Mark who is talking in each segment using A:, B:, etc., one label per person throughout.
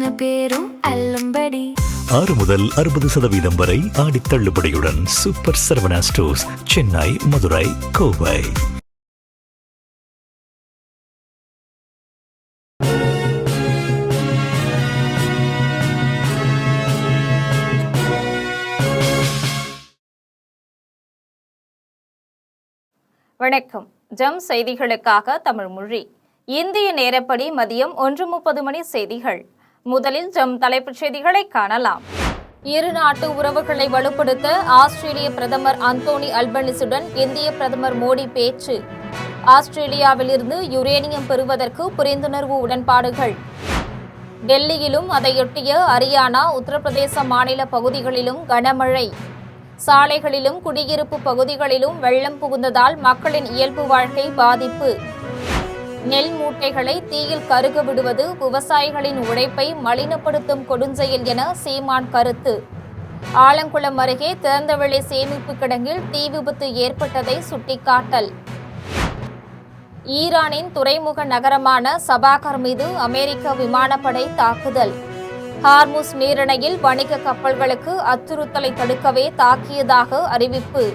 A: அத்தனை பேரும் அல்லும்படி
B: 6 முதல் 60% வரை ஆடி தள்ளுபடியுடன் சூப்பர் சரவணா ஸ்டோர்ஸ், சென்னை, மதுரை, கோவை.
C: வணக்கம். ஜம் செய்திகளுக்காக தமிழ் மொழி. இந்திய நேரப்படி மதியம் 1:30 மணி செய்திகள். முதலில் ஜம் தலைப்புச் செய்திகளை காணலாம். இரு நாட்டு உறவுகளை வலுப்படுத்த ஆஸ்திரேலிய பிரதமர் அந்தோனி அல்பனிசுடன் இந்திய பிரதமர் மோடி பேச்சு. ஆஸ்திரேலியாவிலிருந்து யுரேனியம் பெறுவதற்கு புரிந்துணர்வு உடன்பாடுகள். டெல்லியிலும் அதையொட்டிய ஹரியானா, உத்தரப்பிரதேச மாநில பகுதிகளிலும் கனமழை. சாலைகளிலும் குடியிருப்பு பகுதிகளிலும் வெள்ளம் புகுந்ததால் மக்களின் இயல்பு வாழ்க்கை பாதிப்பு. நெல் மூட்டைகளை தீயில் கருக விடுவது விவசாயிகளின் உழைப்பை மலினப்படுத்தும் கொடுஞ்செயல் என சீமான் கருத்து. ஆலங்குளம் அருகே திறந்தவெளி சேமிப்பு கிடங்கில் தீ விபத்து ஏற்பட்டதை சுட்டிக்காட்டல். ஈரானின் துறைமுக நகரமான சபாகர் மீது அமெரிக்க விமானப்படை தாக்குதல். ஹார்முஸ் நீரிணையில் வணிக கப்பல்களுக்கு அச்சுறுத்தலை தடுக்கவே தாக்கியதாக அறிவிப்பு.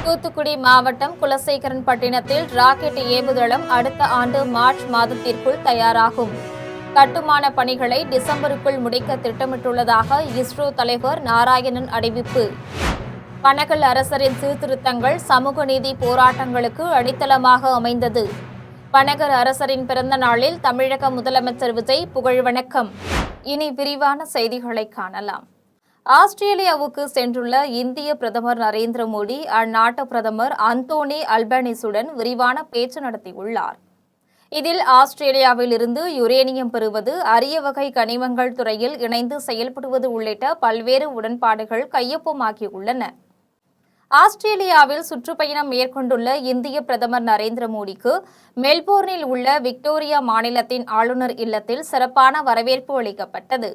C: தூத்துக்குடி மாவட்டம் குலசேகரன்பட்டினத்தில் ராக்கெட் ஏவுதளம் அடுத்த ஆண்டு மார்ச் மாதத்திற்குள் தயாராகும். கட்டுமான பணிகளை டிசம்பருக்குள் முடிக்க திட்டமிட்டுள்ளதாக இஸ்ரோ தலைவர் நாராயணன் அறிவிப்பு. பனகல் அரசரின் சீர்திருத்தங்கள் சமூக நீதி போராட்டங்களுக்கு அடித்தளமாக அமைந்தது. பனகல் அரசரின் பிறந்த நாளில் தமிழக முதலமைச்சர் விஜய் புகழ் வணக்கம். இனி விரிவான செய்திகளை காணலாம். ஆஸ்திரேலியாவுக்கு சென்றுள்ள இந்திய பிரதமர் நரேந்திர மோடி அந்நாட்டு பிரதமர் அந்தோனி அல்பனீசுடன் விரிவான பேச்சு நடத்தியுள்ளார். இதில் ஆஸ்திரேலியாவில் இருந்து யுரேனியம் பெறுவது, அரிய வகை கனிமங்கள் துறையில் இணைந்து செயல்படுவது உள்ளிட்ட பல்வேறு உடன்பாடுகள் கையொப்பமாகியுள்ளன. ஆஸ்திரேலியாவில் சுற்றுப்பயணம் மேற்கொண்டுள்ள இந்திய பிரதமர் நரேந்திர மோடிக்கு மெல்போர்னில் உள்ள விக்டோரியா மாநிலத்தின் ஆளுநர் இல்லத்தில் சிறப்பான வரவேற்பு அளிக்கப்பட்டது.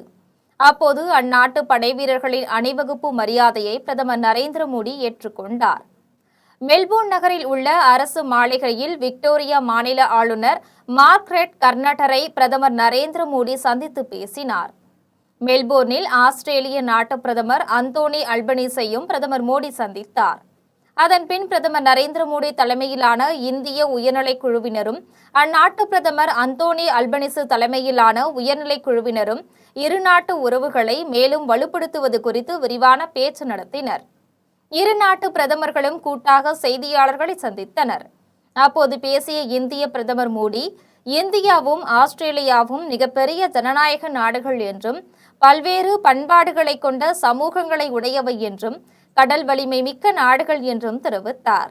C: அப்போது அந்நாட்டு படைவீரர்களின் அணிவகுப்பு மரியாதையை பிரதமர் நரேந்திர மோடி ஏற்றுக்கொண்டார். மெல்போர்ன் நகரில் உள்ள அரசு மாளிகையில் விக்டோரியா மாநில ஆளுநர் மார்க்ரெட் கர்னட்டரை பிரதமர் நரேந்திர மோடி சந்தித்து பேசினார். மெல்போர்னில் ஆஸ்திரேலிய நாட்டு பிரதமர் அந்தோனி அல்பனீஸையும் பிரதமர் மோடி சந்தித்தார். அதன்பின் பிரதமர் நரேந்திர மோடி தலைமையிலான இந்திய உயர்நிலைக் குழுவினரும் அந்நாட்டு பிரதமர் அந்தோனி அல்பனீசு தலைமையிலான உயர்நிலைக் குழுவினரும் இரு நாட்டு உறவுகளை மேலும் வலுப்படுத்துவது குறித்து விரிவான பேச்சு நடத்தினர். இரு நாட்டு பிரதமர்களும் கூட்டாக செய்தியாளர்களை சந்தித்தனர். அப்போது பேசிய இந்திய பிரதமர் மோடி, இந்தியாவும் ஆஸ்திரேலியாவும் மிகப்பெரிய ஜனநாயக நாடுகள் என்றும் பல்வேறு பண்பாடுகளை கொண்ட சமூகங்களை உடையவை என்றும் கடல் வலிமை மிக்க நாடுகள் என்றும் தெரிவித்தார்.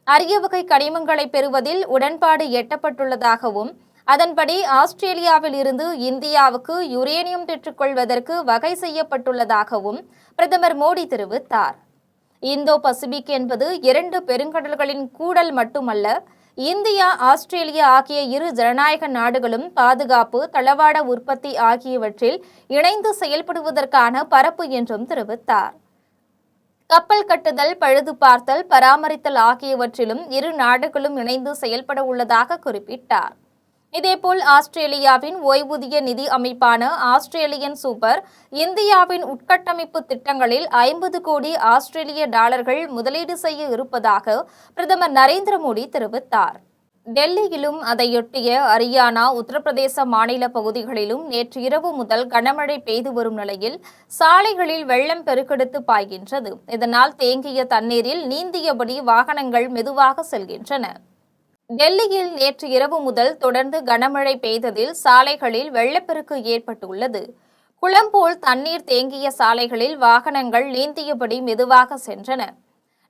C: அரிய வகை கனிமங்களை பெறுவதில் உடன்பாடு எட்டப்பட்டுள்ளதாகவும் அதன்படி ஆஸ்திரேலியாவில் இருந்து இந்தியாவுக்கு யுரேனியம் பெற்றுக்கொள்வதற்கு வகை செய்யப்பட்டுள்ளதாகவும் பிரதமர் மோடி தெரிவித்தார். இந்தோ பசிபிக் என்பது 2 பெருங்கடல்களின் கூடல் மட்டுமல்ல, இந்தியா, ஆஸ்திரேலியா ஆகிய இரு ஜனநாயக நாடுகளும் பாதுகாப்பு, தளவாட உற்பத்தி ஆகியவற்றில் இணைந்து செயல்படுவதற்கான பரப்பு என்றும் தெரிவித்தார். கப்பல் கட்டுதல், பழுது பார்த்தல், பராமரித்தல் ஆகியவற்றிலும் இரு நாடுகளும் இணைந்து செயல்பட உள்ளதாக குறிப்பிட்டார். இதேபோல் ஆஸ்திரேலியாவின் ஓய்வூதிய நிதி அமைப்பான ஆஸ்திரேலியன் சூப்பர் இந்தியாவின் உட்கட்டமைப்பு திட்டங்களில் 50 கோடி ஆஸ்திரேலிய டாலர்கள் முதலீடு செய்ய இருப்பதாக பிரதமர் நரேந்திர மோடி தெரிவித்தார். டெல்லியிலும் அதையொட்டிய ஹரியானா, உத்தரப்பிரதேச மாநில பகுதிகளிலும் நேற்று இரவு முதல் கனமழை பெய்து வரும் நிலையில் சாலைகளில் வெள்ளம் பெருக்கெடுத்து பாய்கின்றது. இதனால் தேங்கிய தண்ணீரில் நீந்தியபடி வாகனங்கள் மெதுவாக செல்கின்றன. டெல்லியில் நேற்று இரவு முதல் தொடர்ந்து கனமழை பெய்ததில் சாலைகளில் வெள்ளப்பெருக்கு ஏற்பட்டுள்ளது. குளம் போல் தண்ணீர் தேங்கிய சாலைகளில் வாகனங்கள் நீந்தியபடி மெதுவாக சென்றன.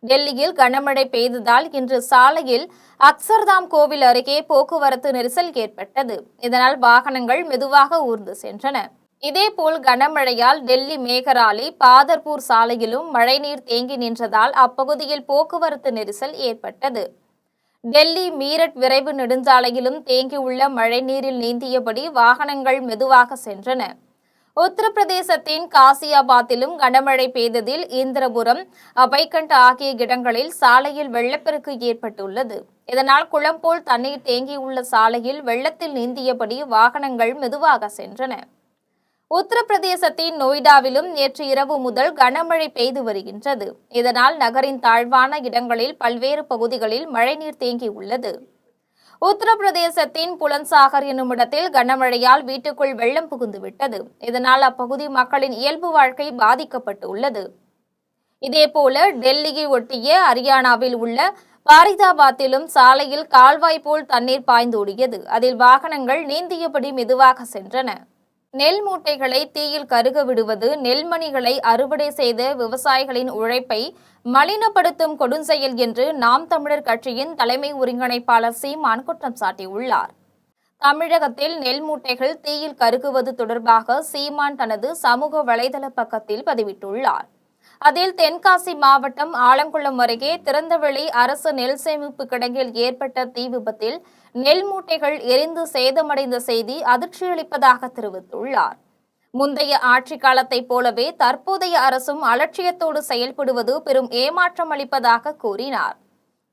C: டெல்லியில் கனமழை பெய்ததால் இன்று சாலையில் அக்சர்தாம் கோவில் அருகே போக்குவரத்து நெரிசல் ஏற்பட்டது. இதனால் வாகனங்கள் மெதுவாக ஊர்ந்து சென்றன. இதேபோல் கனமழையால் டெல்லி மேகராலி, பாதர்பூர் சாலையிலும் மழைநீர் தேங்கி நின்றதால் அப்பகுதியில் போக்குவரத்து நெரிசல் ஏற்பட்டது. டெல்லி மீரட் விரைவு நெடுஞ்சாலையிலும் தேங்கியுள்ள மழைநீரில் நீந்தியபடி வாகனங்கள் மெதுவாக சென்றன. உத்தரப்பிரதேசத்தின் காசியாபாத்திலும் கனமழை பெய்ததில் இந்திரபுரம், அபைகண்ட் ஆகிய இடங்களில் சாலையில் வெள்ளப்பெருக்கு ஏற்பட்டுள்ளது. இதனால் குளம் போல் தண்ணீர் தேங்கியுள்ள சாலையில் வெள்ளத்தில் நீந்தியபடி வாகனங்கள் மெதுவாக சென்றன. உத்தரப்பிரதேசத்தின் நொய்டாவிலும் நேற்று இரவு முதல் கனமழை பெய்து வருகின்றது. இதனால் நகரின் தாழ்வான இடங்களில் பல்வேறு பகுதிகளில் மழைநீர் தேங்கியுள்ளது. உத்தரப்பிரதேசத்தின் புலன்சாகர் என்னும் இடத்தில் கனமழையால் வீட்டுக்குள் வெள்ளம் புகுந்துவிட்டது. இதனால் அப்பகுதி மக்களின் இயல்பு வாழ்க்கை பாதிக்கப்பட்டுள்ளது. இதேபோல டெல்லியை ஒட்டிய ஹரியானாவில் உள்ள பாரிதாபாத்திலும் சாலையில் கால்வாய் போல் தண்ணீர் பாய்ந்தோடியது. அதில் வாகனங்கள் நீந்தியபடி மெதுவாக சென்றன. நெல் மூட்டைகளை தீயில் கருக விடுவது நெல்மணிகளை அறுவடை செய்த விவசாயிகளின் உழைப்பை மலினப்படுத்தும் கொடுஞ்செயல் என்று நாம் தமிழர் கட்சியின் தலைமை ஒருங்கிணைப்பாளர் சீமான் குற்றம் சாட்டியுள்ளார். தமிழகத்தில் நெல் மூட்டைகள் தீயில் கருகுவது தொடர்பாக சீமான் தனது சமூக வலைதள பக்கத்தில் பதிவிட்டுள்ளார். அதில் தென்காசி மாவட்டம் ஆலங்குளம் அருகே திறந்தவெளி அரசு நெல் சேமிப்பு கிடங்கில் ஏற்பட்ட தீ விபத்தில் நெல் மூட்டைகள் எரிந்து சேதமடைந்த செய்தி அதிர்ச்சியளிப்பதாக தெரிவித்துள்ளார். முந்தைய ஆட்சி காலத்தைப் போலவே தற்போதைய அரசும் அலட்சியத்தோடு செயல்படுவது பெரும் ஏமாற்றம் அளிப்பதாக கூறினார்.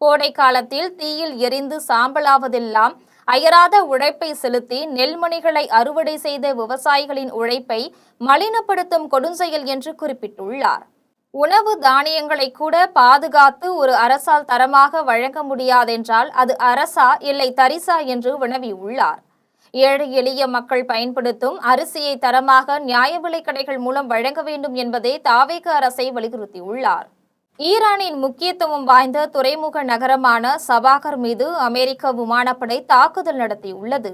C: கோடை காலத்தில் தீயில் எரிந்து சாம்பலாவதெல்லாம் அயராத உழைப்பை செலுத்தி நெல்மணிகளை அறுவடை செய்த விவசாயிகளின் உழைப்பை மலினப்படுத்தும் கொடுஞ்செயல் என்று குறிப்பிட்டுள்ளார். உணவு தானியங்களை கூட பாதுகாத்து ஒரு அரசால் தரமாக வழங்க முடியாதென்றால் அது அரசா இல்லை தரிசா என்று வினவியுள்ளார். ஏழை எளிய மக்கள் பயன்படுத்தும் அரிசியை தரமாக நியாய விலைக் கடைகள் மூலம் வழங்க வேண்டும் என்பதே தாவேக அரசை வலியுறுத்தியுள்ளார். ஈரானின் முக்கியத்துவம் வாய்ந்த துறைமுக நகரமான சபாகர் மீது அமெரிக்க விமானப்படை தாக்குதல் நடத்தியுள்ளது.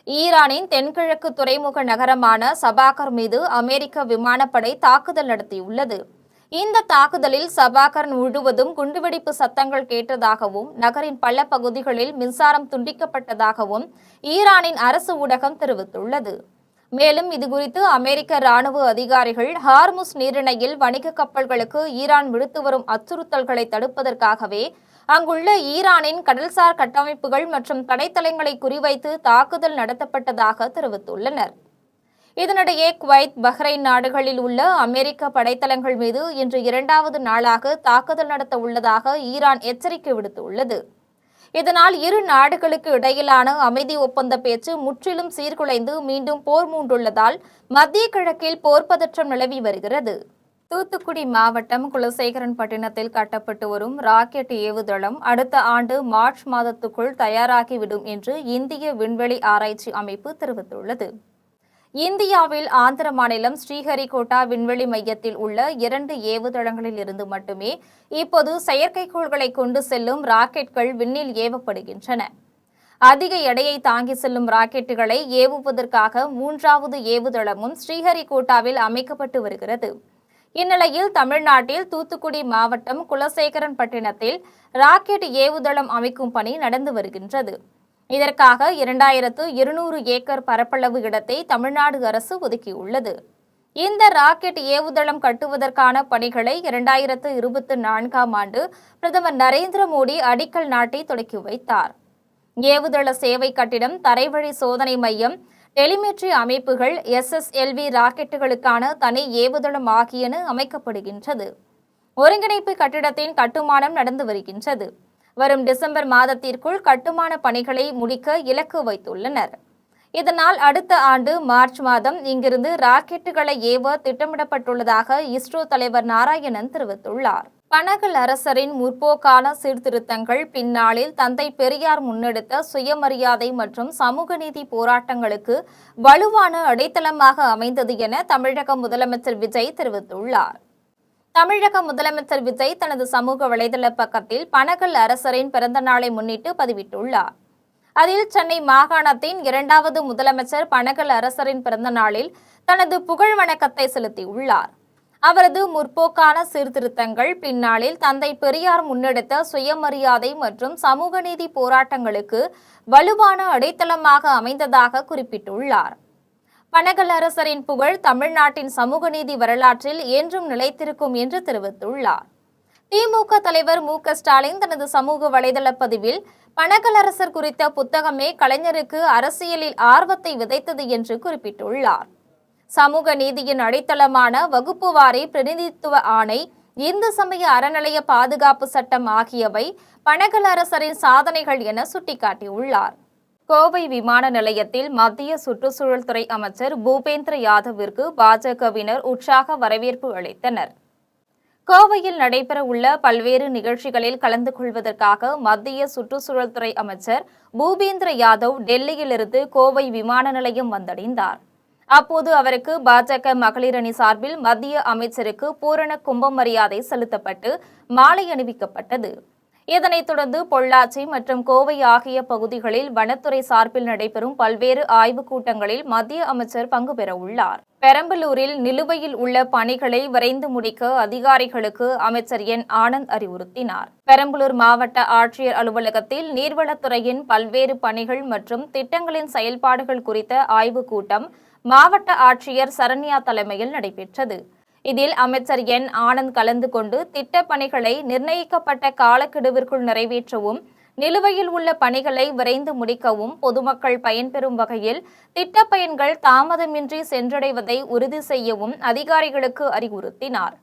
C: ஈரானின் தென்கிழக்கு துறைமுக நகரமான சபாகர் மீது அமெரிக்க விமானப்படை தாக்குதல் நடத்தியுள்ளது. இந்த தாக்குதலில் சபாகர் முழுவதும் குண்டுவெடிப்பு சத்தங்கள் கேட்டதாகவும் நகரின் பல பகுதிகளில் மின்சாரம் துண்டிக்கப்பட்டதாகவும் ஈரானின் அரசு ஊடகம் தெரிவித்துள்ளது. மேலும் இதுகுறித்து அமெரிக்க ராணுவ அதிகாரிகள் ஹார்முஸ் நீரிணையில் வணிக கப்பல்களுக்கு ஈரான் விடுத்து வரும் அச்சுறுத்தல்களை தடுப்பதற்காகவே அங்குள்ள ஈரானின் கடல்சார் கட்டமைப்புகள் மற்றும் தடைத்தளங்களை குறிவைத்து தாக்குதல் நடத்தப்பட்டதாக தெரிவித்துள்ளனர். இதனிடையே குவைத், பஹ்ரைன் நாடுகளில் உள்ள அமெரிக்க படைத்தளங்கள் மீது இன்று இரண்டாவது நாளாக தாக்குதல் நடத்த உள்ளதாக ஈரான் எச்சரிக்கை விடுத்துள்ளது. இதனால் இரு நாடுகளுக்கு இடையிலான அமைதி ஒப்பந்த பேச்சு முற்றிலும் சீர்குலைந்து மீண்டும் போர் மூண்டுள்ளதால் மத்திய கிழக்கில் போர் பதற்றம் நிலவி வருகிறது. தூத்துக்குடி மாவட்டம் குலசேகரன்பட்டினத்தில் கட்டப்பட்டு வரும் ராக்கெட் ஏவுதளம் அடுத்த ஆண்டு மார்ச் மாதத்துக்குள் தயாராகிவிடும் என்று இந்திய விண்வெளி ஆராய்ச்சி அமைப்பு தெரிவித்துள்ளது. இந்தியாவில் ஆந்திர மாநிலம் ஸ்ரீஹரிகோட்டா விண்வெளி மையத்தில் உள்ள 2 ஏவுதளங்களில் இருந்து மட்டுமே இப்போது செயற்கைக்கோள்களை கொண்டு செல்லும் ராக்கெட்கள் விண்ணில் ஏவப்படுகின்றன. அதிக எடையை தாங்கி செல்லும் ராக்கெட்டுகளை ஏவுவதற்காக 3வது ஏவுதளமும் ஸ்ரீஹரிகோட்டாவில் அமைக்கப்பட்டு வருகிறது. இந்நிலையில் தமிழ்நாட்டில் தூத்துக்குடி மாவட்டம் குலசேகரன்பட்டினத்தில் ராக்கெட் ஏவுதளம் அமைக்கும் பணி நடந்து வருகின்றது. இதற்காக 2200 ஏக்கர் பரப்பளவு இடத்தை தமிழ்நாடு அரசு ஒதுக்கியுள்ளது. இந்த ராக்கெட் ஏவுதளம் கட்டுவதற்கான பணிகளை 2024ஆம் ஆண்டு பிரதமர் நரேந்திர மோடி அடிக்கல் நாட்டி தொடக்கி வைத்தார். ஏவுதள சேவை கட்டிடம், தரைவழி சோதனை மையம், டெலிமெட்ரி அமைப்புகள், SSLV ராக்கெட்டுகளுக்கான தனி ஏவுதளம் ஆகியன அமைக்கப்படுகின்றது. ஒருங்கிணைப்பு கட்டிடத்தின் கட்டுமானம் நடந்து வருகின்றது. வரும் டிசம்பர் மாதத்திற்குள் கட்டுமான பணிகளை முடிக்க இலக்கு வைத்துள்ளனர். இதனால் அடுத்த ஆண்டு மார்ச் மாதம் இங்கிருந்து ராக்கெட்டுகளை ஏவ திட்டமிடப்பட்டுள்ளதாக இஸ்ரோ தலைவர் நாராயணன் தெரிவித்துள்ளார். பனகல் அரசரின் முற்போக்கான சீர்திருத்தங்கள் பின்னாளில் தந்தை பெரியார் முன்னெடுத்த சுயமரியாதை மற்றும் சமூக நீதி போராட்டங்களுக்கு வலுவான அடித்தளமாக அமைந்தது என தமிழக முதலமைச்சர் விஜய் தெரிவித்துள்ளார். தமிழக முதலமைச்சர் விஜய் தனது சமூக வலைதள பக்கத்தில் பனகல் அரசரின் பிறந்த நாளை முன்னிட்டு பதிவிட்டுள்ளார். அதில் சென்னை மாகாணத்தின் 2வது முதலமைச்சர் பனகல் அரசரின் பிறந்த நாளில் தனது புகழ் வணக்கத்தை செலுத்தியுள்ளார். அவரது முற்போக்கான சீர்திருத்தங்கள் பின்னாளில் தந்தை பெரியார் முன்னெடுத்த சுயமரியாதை மற்றும் சமூக நீதி போராட்டங்களுக்கு வலுவான அடித்தளமாக அமைந்ததாக குறிப்பிட்டுள்ளார். பனகல் அரசரின் புகழ் தமிழ்நாட்டின் சமூக நீதி வரலாற்றில் என்றும் நிலைத்திருக்கும் என்று தெரிவித்துள்ளார். திமுக தலைவர் மு.க. ஸ்டாலின் தனது சமூக வலைதள பதிவில் பனகல் அரசர் குறித்த புத்தகமே கலைஞருக்கு அரசியலில் ஆர்வத்தை விதைத்தது என்று குறிப்பிட்டுள்ளார். சமூக நீதியின் அடித்தளமான வகுப்புவாரி பிரதிநிதித்துவ ஆணை, இந்து சமய அறநிலைய பாதுகாப்பு சட்டம் ஆகியவை பனகல் அரசரின் சாதனைகள் என சுட்டிக்காட்டியுள்ளார். கோவை விமான நிலையத்தில் மத்திய சுற்றுச்சூழல் துறை அமைச்சர் பூபேந்திர யாதவிற்கு பாஜகவினர் உற்சாக வரவேற்பு அளித்தனர். கோவையில் நடைபெறவுள்ள பல்வேறு நிகழ்ச்சிகளில் கலந்து கொள்வதற்காக மத்திய சுற்றுச்சூழல் துறை அமைச்சர் பூபேந்திர யாதவ் டெல்லியிலிருந்து கோவை விமான நிலையம் வந்தடைந்தார். அப்போது அவருக்கு பாஜக மகளிர் அணி சார்பில் மத்திய அமைச்சருக்கு பூரண கும்ப மரியாதை செலுத்தப்பட்டு மாலை அணிவிக்கப்பட்டது. இதனைத் தொடர்ந்து பொள்ளாச்சி மற்றும் கோவை ஆகிய பகுதிகளில் வனத்துறை சார்பில் நடைபெறும் பல்வேறு ஆய்வுக் கூட்டங்களில் மத்திய அமைச்சர் பங்கு பெறவுள்ளார். பெரம்பலூரில் நிலுவையில் உள்ள பணிகளை விரைந்து முடிக்க அதிகாரிகளுக்கு அமைச்சர் என் ஆனந்த் அறிவுறுத்தினார். பெரம்பலூர் மாவட்ட ஆட்சியர் அலுவலகத்தில் நீர்வளத்துறையின் பல்வேறு பணிகள் மற்றும் திட்டங்களின் செயல்பாடுகள் குறித்த ஆய்வுக் கூட்டம் மாவட்ட ஆட்சியர் சரண்யா தலைமையில் நடைபெற்றது. இதில் அமைச்சர் என் ஆனந்த் கலந்து கொண்டு திட்டப் பணிகளை நிர்ணயிக்கப்பட்ட காலக்கெடுவிற்குள் நிறைவேற்றவும், நிலுவையில் உள்ள பணிகளை விரைந்து முடிக்கவும், பொதுமக்கள் பயன்பெறும் வகையில் திட்டப் பயன்கள் தாமதமின்றி சென்றடைவதை உறுதி செய்யவும் அதிகாரிகளுக்கு அறிவுறுத்தினார்.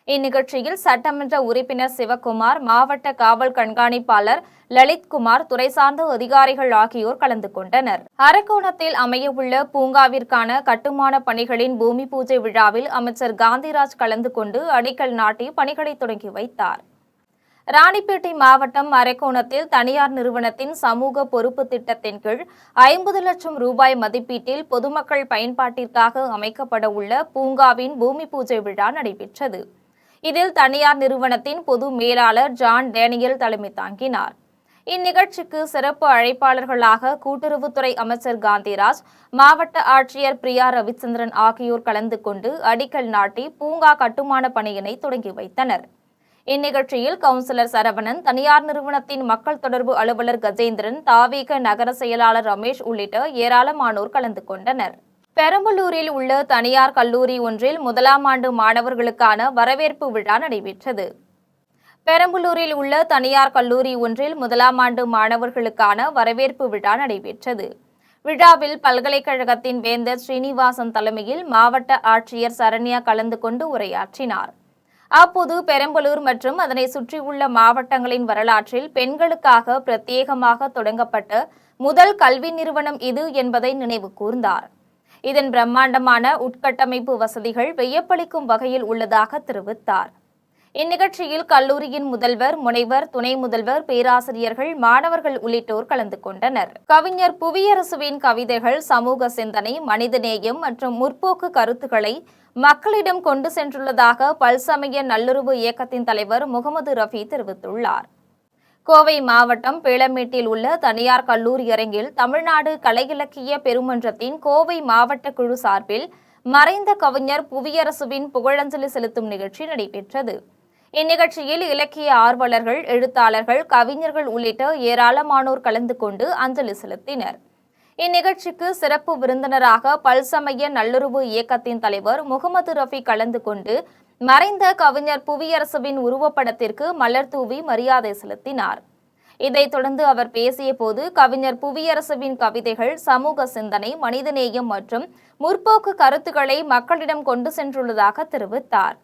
C: இந்நிகழ்ச்சியில் சட்டமன்ற உறுப்பினர் சிவக்குமார், மாவட்ட காவல் கண்காணிப்பாளர் லலித்குமார், துறை சார்ந்த அதிகாரிகள் ஆகியோர் கலந்து கொண்டனர். அரக்கோணத்தில் அமையவுள்ள பூங்காவிற்கான கட்டுமான பணிகளின் பூமி பூஜை விழாவில் அமைச்சர் காந்திராஜ் கலந்து கொண்டு அடிக்கல் நாட்டி பணிகளை தொடங்கி வைத்தார். ராணிப்பேட்டை மாவட்டம் அரக்கோணத்தில் தனியார் நிறுவனத்தின் சமூக பொறுப்பு திட்டத்தின் கீழ் 50 லட்சம் ரூபாய் மதிப்பீட்டில் பொதுமக்கள் பயன்பாட்டிற்காக அமைக்கப்பட உள்ள பூங்காவின் பூமி பூஜை விழா நடைபெற்றது. இதில் தனியார் நிறுவனத்தின் பொது மேலாளர் ஜான் டேனியல் தலைமை தாங்கினார். இந்நிகழ்ச்சிக்கு சிறப்பு அழைப்பாளர்களாக கூட்டுறவுத்துறை அமைச்சர் காந்திராஜ், மாவட்ட ஆட்சியர் பிரியா ரவிச்சந்திரன் ஆகியோர் கலந்து கொண்டு அடிக்கல் நாட்டி பூங்கா கட்டுமான பணியினை தொடங்கி வைத்தனர். இந்நிகழ்ச்சியில் கவுன்சிலர் சரவணன், தனியார் நிறுவனத்தின் மக்கள் தொடர்பு அலுவலர் கஜேந்திரன், தாவீக நகர செயலாளர் ரமேஷ் உள்ளிட்ட ஏராளமானோர் கலந்து கொண்டனர். பெரம்பலூரில் உள்ள தனியார் கல்லூரி ஒன்றில் 1ஆம் ஆண்டு மாணவர்களுக்கான வரவேற்பு விழா நடைபெற்றது. பெரம்பலூரில் உள்ள தனியார் கல்லூரி ஒன்றில் 1ஆம் ஆண்டு மாணவர்களுக்கான வரவேற்பு விழா நடைபெற்றது. விழாவில் பல்கலைக்கழகத்தின் வேந்தர் ஸ்ரீனிவாசன் தலைமையில் மாவட்ட ஆட்சியர் சரண்யா கலந்து கொண்டு உரையாற்றினார். அப்போது பெரம்பலூர் மற்றும் அதனை சுற்றியுள்ள மாவட்டங்களின் வரலாற்றில் பெண்களுக்காக பிரத்யேகமாக தொடங்கப்பட்ட முதல் கல்வி நிறுவனம் இது என்பதை நினைவு கூர்ந்தார். இதன் பிரம்மாண்டமான உட்கட்டமைப்பு வசதிகள் வியப்பளிக்கும் வகையில் உள்ளதாக தெரிவித்தார். இந்நிகழ்ச்சியில் கல்லூரியின் முதல்வர், முனைவர், துணை முதல்வர், பேராசிரியர்கள், மாணவர்கள் உள்ளிட்டோர் கலந்து கொண்டனர். கவிஞர் புவியரசுவின் கவிதைகள் சமூக சிந்தனை, மனிதநேயம் மற்றும் முற்போக்கு கருத்துக்களை மக்களிடம் கொண்டு சென்றுள்ளதாக பல்சமய நல்லுறவு இயக்கத்தின் தலைவர் முகமது ரஃபி தெரிவித்துள்ளார். கோவை மாவட்டம் பீளமேட்டில் உள்ள தனியார் கல்லூரி அரங்கில் தமிழ்நாடு கலை இலக்கிய பெருமன்றத்தின் கோவை மாவட்ட குழு சார்பில் மறைந்த கவிஞர் புவியரசுவின் புகழஞ்சலி செலுத்தும் நிகழ்ச்சி நடைபெற்றது. இந்நிகழ்ச்சியில் இலக்கிய ஆர்வலர்கள், எழுத்தாளர்கள், கவிஞர்கள் உள்ளிட்ட ஏராளமானோர் கலந்து கொண்டு அஞ்சலி செலுத்தினர். இந்நிகழ்ச்சிக்கு சிறப்பு விருந்தினராக பல்சமய நல்லுறவு இயக்கத்தின் தலைவர் முகமது ரஃபி கலந்து கொண்டு மறைந்த கவிஞர் புவியரசுவின் உருவப்படத்திற்கு மலர் தூவி மரியாதை செலுத்தினார். இதைத் தொடர்ந்து அவர் பேசிய போது, கவிஞர் புவியரசுவின் கவிதைகள் சமூக சிந்தனை, மனிதநேயம் மற்றும் முற்போக்கு கருத்துக்களை மக்களிடம் கொண்டு சென்றுள்ளதாக தெரிவித்தார்.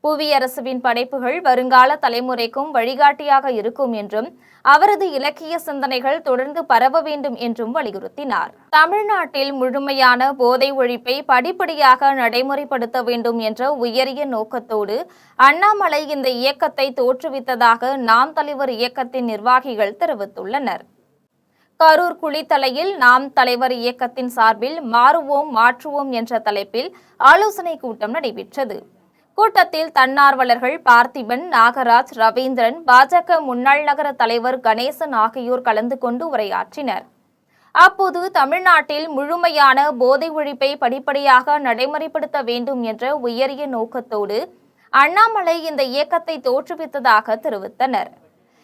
C: புவியரசுவின் படைப்புகள் வருங்கால தலைமுறைக்கும் வழிகாட்டியாக இருக்கும் என்றும், அவரது இலக்கிய சிந்தனைகள் தொடர்ந்து பரவ வேண்டும் என்றும் வலியுறுத்தினார். தமிழ்நாட்டில் முழுமையான போதை ஒழிப்பை படிப்படியாக நடைமுறைப்படுத்த வேண்டும் என்ற உயரிய நோக்கத்தோடு அண்ணாமலை இந்த இயக்கத்தை தோற்றுவித்ததாக நாம் தலைவர் இயக்கத்தின் நிர்வாகிகள் தெரிவித்துள்ளனர். கரூர் குளித்தலையில் நாம் தலைவர் இயக்கத்தின் சார்பில் மாறுவோம் மாற்றுவோம் என்ற தலைப்பில் ஆலோசனை கூட்டம் நடைபெற்றது. கூட்டத்தில் தன்னார்வலர்கள் பார்த்திபன், நாகராஜ், ரவீந்திரன், பாஜக முன்னாள் நகர தலைவர் கணேசன் ஆகியோர் கலந்து கொண்டு உரையாற்றினர். அப்போது தமிழ்நாட்டில் முழுமையான போதை ஒழிப்பை படிப்படியாக நடைமுறைப்படுத்த வேண்டும் என்ற உயரிய நோக்கத்தோடு அண்ணாமலை இந்த இயக்கத்தை தோற்றுவித்ததாக தெரிவித்தனர்.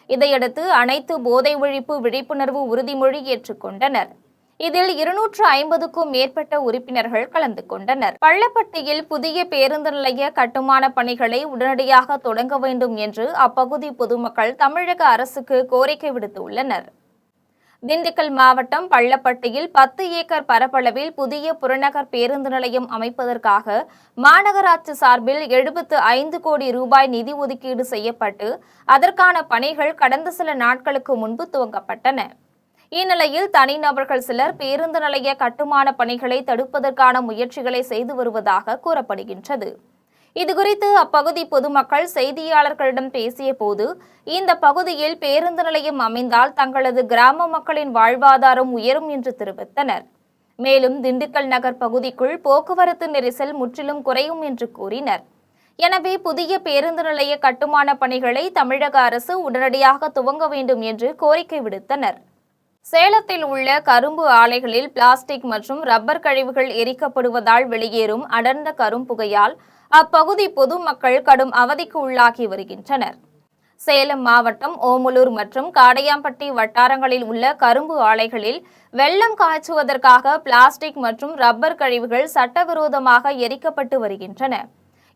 C: இதையடுத்து அனைத்து போதை ஒழிப்பு விழிப்புணர்வு உறுதிமொழி ஏற்றுக்கொண்டனர். இதில் 250க்கும் மேற்பட்ட உறுப்பினர்கள் கலந்து கொண்டனர். பள்ளப்பட்டியில் புதிய பேருந்து நிலைய கட்டுமான பணிகளை உடனடியாக தொடங்க வேண்டும் என்று அப்பகுதி பொதுமக்கள் தமிழக அரசுக்கு கோரிக்கை விடுத்துள்ளனர். திண்டுக்கல் மாவட்டம் பள்ளப்பட்டியில் 10 ஏக்கர் பரப்பளவில் புதிய புறநகர் பேருந்து நிலையம் அமைப்பதற்காக மாநகராட்சி சார்பில் 75 கோடி ரூபாய் நிதி ஒதுக்கீடு செய்யப்பட்டு அதற்கான பணிகள் கடந்த சில நாட்களுக்கு முன்பு துவங்கப்பட்டன. இந்நிலையில் தனிநபர்கள் சிலர் பேருந்து நிலைய கட்டுமான பணிகளை தடுப்பதற்கான முயற்சிகளை செய்து வருவதாக கூறப்படுகின்றது. இதுகுறித்து அப்பகுதி பொதுமக்கள் செய்தியாளர்களிடம் பேசிய போது, இந்த பகுதியில் பேருந்து நிலையம் அமைந்தால் தங்களது கிராம மக்களின் வாழ்வாதாரம் உயரும் என்று தெரிவித்தனர். மேலும் திண்டுக்கல் நகர் பகுதிக்குள் போக்குவரத்து நெரிசல் முற்றிலும் குறையும் என்று கூறினர். எனவே புதிய பேருந்து நிலைய கட்டுமான பணிகளை தமிழக அரசு உடனடியாக துவங்க வேண்டும் என்று கோரிக்கை விடுத்தனர். சேலத்தில் உள்ள கரும்பு ஆலைகளில் பிளாஸ்டிக் மற்றும் ரப்பர் கழிவுகள் எரிக்கப்படுவதால் வெளியேறும் அடர்ந்த கரும்புகையால் அப்பகுதி பொதுமக்கள் கடும் அவதிக்கு உள்ளாகி வருகின்றனர். சேலம் மாவட்டம் ஓமலூர் மற்றும் காடையாம்பட்டி வட்டாரங்களில் உள்ள கரும்பு ஆலைகளில் வெள்ளம் காய்ச்சுவதற்காக பிளாஸ்டிக் மற்றும் ரப்பர் கழிவுகள் சட்டவிரோதமாக எரிக்கப்பட்டு வருகின்றன.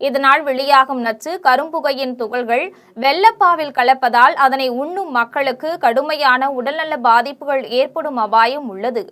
C: இதனால் வெளியாகும் நச்சு கரும்புகையின் துகள்கள் வெள்ளப்பாவில் கலப்பதால் அதனை உண்ணும் மக்களுக்கு கடுமையான உடல்நல பாதிப்புகள் ஏற்படும் அபாயம் உள்ளது.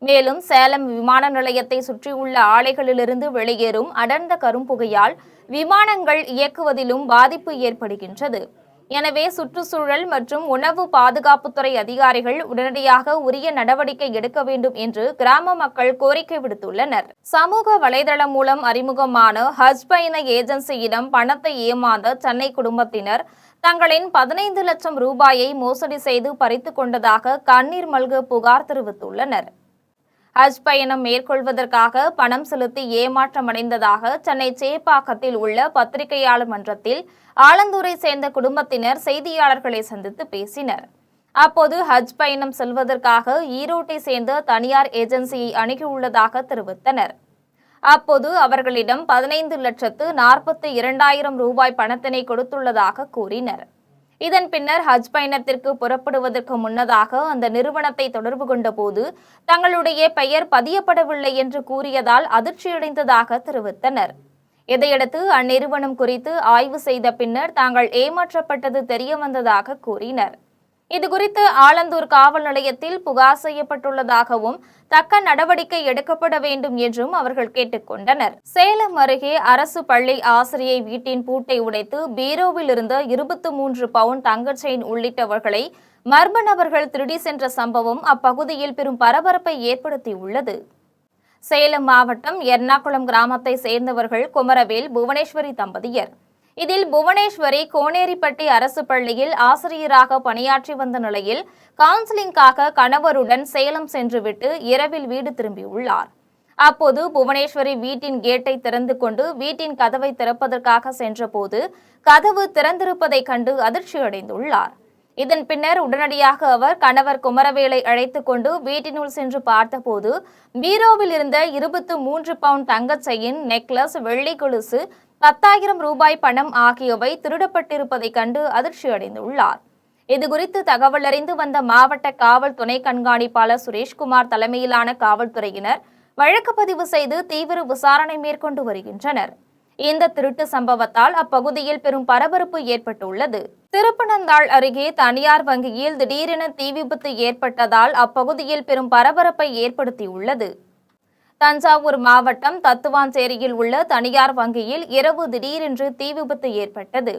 C: மேலும் சேலம் விமான நிலையத்தை சுற்றியுள்ள ஆலைகளிலிருந்து வெளியேறும் அடர்ந்த கரும்புகையால் விமானங்கள் இயக்குவதிலும் பாதிப்பு ஏற்படுகின்றது. எனவே சுற்றுச்சூழல் மற்றும் உணவு பாதுகாப்புத்துறை அதிகாரிகள் உடனடியாக உரிய நடவடிக்கை எடுக்க வேண்டும் என்று கிராம மக்கள் கோரிக்கை விடுத்துள்ளனர். சமூக வலைதளம் மூலம் அறிமுகமான ஹஜ் பயண ஏஜென்சியிடம் பணத்தை ஏமாந்த சென்னை குடும்பத்தினர் தங்களின் 15 லட்சம் ரூபாயை மோசடி செய்து பறித்துக் கொண்டதாக கண்ணீர் மல்க புகார் தெரிவித்துள்ளனர். ஹஜ் பயணம் மேற்கொள்வதற்காக பணம் செலுத்தி ஏமாற்றமடைந்ததாக சென்னை சேப்பாக்கத்தில் உள்ள பத்திரிகையாளர் மன்றத்தில் ஆலந்தூரை சேர்ந்த குடும்பத்தினர் செய்தியாளர்களை சந்தித்து பேசினர். அப்போது ஹஜ் பயணம் செல்வதற்காக ஈரோட்டை சேர்ந்த தனியார் ஏஜென்சியை அணுகியுள்ளதாக தெரிவித்தனர். அப்போது அவர்களிடம் 15,42,000 ரூபாய் பணத்தினை கொடுத்துள்ளதாக கூறினர். இதன் பின்னர் ஹஜ் பயணத்திற்கு புறப்படுவதற்கு முன்னதாக அந்த நிறுவனத்தை தொடர்பு கொண்டபோது தங்களுடைய பெயர் பதியப்படவில்லை என்று கூறியதால் அதிர்ச்சியடைந்ததாக தெரிவித்தனர். இதையடுத்து அந்நிறுவனம் குறித்து ஆய்வு செய்த பின்னர் தாங்கள் ஏமாற்றப்பட்டது தெரியவந்ததாக கூறினர். இதுகுறித்து ஆலந்தூர் காவல் நிலையத்தில் புகார் செய்யப்பட்டுள்ளதாகவும் தக்க நடவடிக்கை எடுக்கப்பட வேண்டும் என்றும் அவர்கள் கேட்டுக்கொண்டனர். சேலம் அருகே அரசு பள்ளி ஆசிரியை வீட்டின் பூட்டை உடைத்து பீரோவில் இருந்த 23 பவுன் தங்க செயின் உள்ளிட்டவர்களை மர்ம நபர்கள் திருடி சென்ற சம்பவம் அப்பகுதியில் பெரும் பரபரப்பை ஏற்படுத்தியுள்ளது. சேலம் மாவட்டம் எர்ணாகுளம் கிராமத்தை சேர்ந்தவர்கள் குமரவேல், புவனேஸ்வரி தம்பதியர். இதில் புவனேஸ்வரி கோனேரிப்பட்டி அரசு பள்ளியில் ஆசிரியராக பணியாற்றி வந்த நிலையில் கவுன்சிலிங்காக கணவருடன் சேலம் சென்றுவிட்டு இரவில் வீடு திரும்பியுள்ளார். அப்போது புவனேஸ்வரி வீட்டின் கேட்டை திறந்து கொண்டு வீட்டின் கதவை திறப்பதற்காக சென்றபோது கதவு திறந்திருப்பதைக் கண்டு அதிர்ச்சியடைந்துள்ளார். இதன் பின்னர் உடனடியாக அவர் கணவர் குமரவேலை அழைத்துக் கொண்டு வீட்டினுள் சென்று பார்த்தபோது பீரோவில் இருந்த 23 பவுன் தங்கச் செயின், நெக்லஸ், வெள்ளி கொலுசு, 10,000 ரூபாய் பணம் ஆகியவை திருடப்பட்டிருப்பதைக் கண்டு அதிர்ச்சியடைந்துள்ளார். இதுகுறித்து தகவல் அறிந்து வந்த மாவட்ட காவல் துணை கண்காணிப்பாளர் சுரேஷ்குமார் தலைமையிலான காவல்துறையினர் வழக்கு பதிவு செய்து தீவிர விசாரணை மேற்கொண்டு வருகின்றனர். இந்த திருட்டு சம்பவத்தால் அப்பகுதியில் பெரும் பரபரப்பு ஏற்பட்டுள்ளது. திருப்பனந்தாள் அருகே தனியார் வங்கியில் திடீரென தீ விபத்து ஏற்பட்டதால் அப்பகுதியில் பெரும் பரபரப்பை ஏற்படுத்தியுள்ளது. தஞ்சாவூர் மாவட்டம் தத்துவாஞ்சேரியில் உள்ள தனியார் வங்கியில் இரவு திடீரென்று தீ விபத்து ஏற்பட்டது.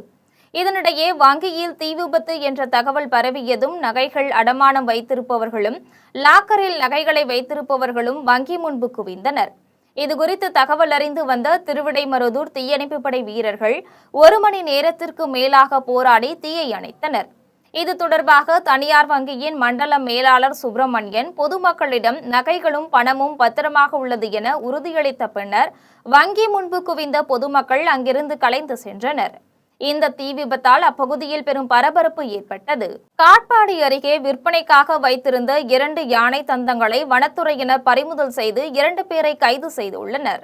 C: இதனிடையே வங்கியில் தீ விபத்து என்ற தகவல் பரவியதும் நகைகள் அடமானம் வைத்திருப்பவர்களும் லாக்கரில் நகைகளை வைத்திருப்பவர்களும் வங்கி முன்பு குவிந்தனர். இதுகுறித்து தகவல் அறிந்து வந்த திருவிடைமருதூர் தீயணைப்பு படை வீரர்கள் 1 மணி நேரத்திற்கு மேலாக போராடி தீயை அணைத்தனர். இது தொடர்பாக தனியார் வங்கியின் மண்டல மேலாளர் சுப்பிரமணியன் பொதுமக்களிடம் நகைகளும் பணமும் பத்திரமாக உள்ளது என உறுதியளித்த பின்னர் வங்கி முன்பு குவிந்த பொதுமக்கள் அங்கிருந்து கலைந்து சென்றனர். இந்த தீ விபத்தால் அப்பகுதியில் பெரும் பரபரப்பு ஏற்பட்டது. காட்பாடி அருகே விற்பனைக்காக வைத்திருந்த 2 யானை தந்தங்களை வனத்துறையினர் பறிமுதல் செய்து 2 பேரை கைது செய்துள்ளனர்.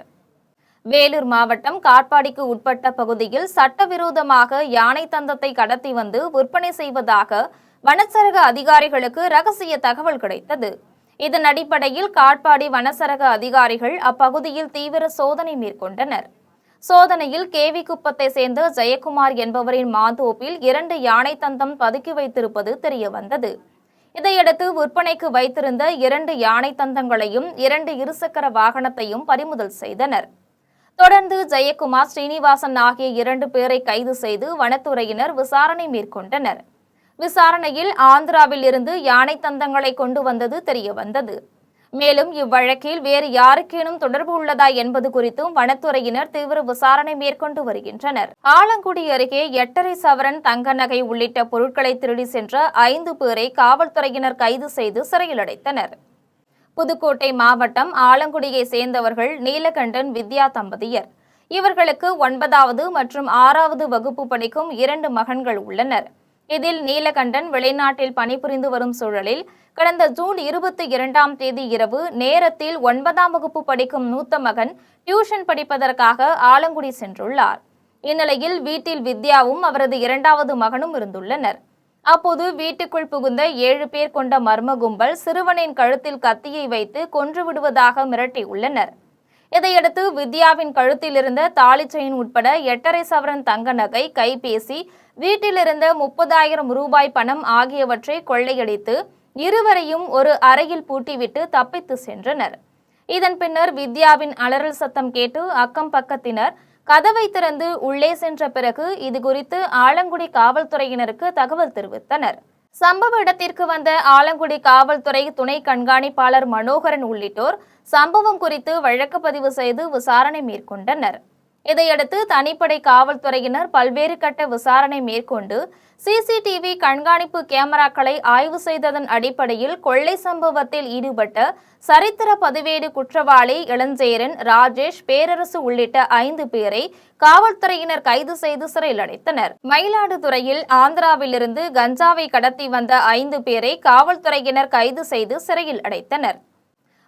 C: வேலூர் மாவட்டம் காட்பாடிக்கு உட்பட்ட பகுதியில் சட்டவிரோதமாக யானை தந்தத்தை கடத்தி வந்து விற்பனை செய்வதாக வனச்சரக அதிகாரிகளுக்கு ரகசிய தகவல் கிடைத்தது. இதன் அடிப்படையில் காட்பாடி வனச்சரக அதிகாரிகள் அப்பகுதியில் தீவிர சோதனை மேற்கொண்டனர். சோதனையில் கேவி குப்பத்தை சேர்ந்த ஜெயக்குமார் என்பவரின் மாந்தோப்பில் 2 யானை தந்தம் பதுக்கி வைத்திருப்பது தெரியவந்தது. இதையடுத்து விற்பனைக்கு வைத்திருந்த 2 யானை தந்தங்களையும் 2 இருசக்கர வாகனத்தையும் பறிமுதல் செய்தனர். தொடர்ந்து ஜெயக்குமார், ஸ்ரீனிவாசன் ஆகிய 2 பேரை கைது செய்து வனத்துறையினர் விசாரணை மேற்கொண்டனர். விசாரணையில் ஆந்திராவில் இருந்து யானை தந்தங்களை கொண்டு வந்தது தெரியவந்தது. மேலும் இவ்வழக்கில் வேறு யாருக்கேனும் தொடர்பு உள்ளதா என்பது குறித்தும் வனத்துறையினர் தீவிர விசாரணை மேற்கொண்டு வருகின்றனர். ஆலங்குடி அருகே 8.5 சவரன் தங்க நகை உள்ளிட்ட பொருட்களை திருடி சென்ற 5 பேரை காவல்துறையினர் கைது செய்து சிறையில் அடைத்தனர். புதுக்கோட்டை மாவட்டம் ஆலங்குடியை சேர்ந்தவர்கள் நீலகண்டன் வித்யா தம்பதியர். இவர்களுக்கு 9வது மற்றும் 6வது வகுப்பு படிக்கும் 2 மகன்கள் உள்ளனர். இதில் நீலகண்டன் வெளிநாட்டில் பணிபுரிந்து வரும் சூழலில் கடந்த ஜூன் 22ஆம் தேதி இரவு நேரத்தில் 9ஆம் வகுப்பு படிக்கும் மூத்த மகன் டியூஷன் படிப்பதற்காக ஆலங்குடி சென்றுள்ளார். இந்நிலையில் வீட்டில் வித்யாவும் அவரது 2வது மகனும் இருந்துள்ளனர். அப்போது வீட்டுக்குள் புகுந்த 7 பேர் கொண்ட மர்ம கும்பல் சிறுவனின் கழுத்தில் கத்தியை வைத்து கொன்று விடுவதாக மிரட்டியுள்ளனர். இதையடுத்து வித்யாவின் கழுத்தில் இருந்த தாலி செயின் உட்பட 8.5 சவரன் தங்க நகை, கைபேசி, வீட்டில் இருந்த 30,000 ரூபாய் பணம் ஆகியவற்றை கொள்ளையடித்து இருவரையும் ஒரு அறையில் பூட்டிவிட்டு தப்பித்து சென்றனர். இதன் பின்னர் வித்யாவின் அலறல் சத்தம் கேட்டு அக்கம் பக்கத்தினர் கதவை திறந்து உள்ளே சென்ற பிறகு இதுகுறித்து ஆலங்குடி காவல்துறையினருக்கு தகவல் தெரிவித்தனர். சம்பவ இடத்திற்கு வந்த ஆலங்குடி காவல்துறை துணை கண்காணிப்பாளர் மனோகரன் உள்ளிட்டோர் சம்பவம் குறித்து வழக்கு பதிவு செய்து விசாரணை மேற்கொண்டனர். இதையடுத்து தனிப்படை காவல்துறையினர் பல்வேறு கட்ட விசாரணை மேற்கொண்டு சிசிடிவி கண்காணிப்பு கேமராக்களை ஆய்வு செய்ததன் அடிப்படையில் கொள்ளை சம்பவத்தில் ஈடுபட்ட சரித்திர பதிவேடு குற்றவாளி இளஞ்சேரன், ராஜேஷ், பேரரசு உள்ளிட்ட 5 பேரை காவல்துறையினர் கைது செய்து சிறையில் அடைத்தனர். மயிலாடுதுறையில் ஆந்திராவிலிருந்து கஞ்சாவை கடத்தி வந்த 5 பேரை காவல்துறையினர் கைது செய்து சிறையில் அடைத்தனர்.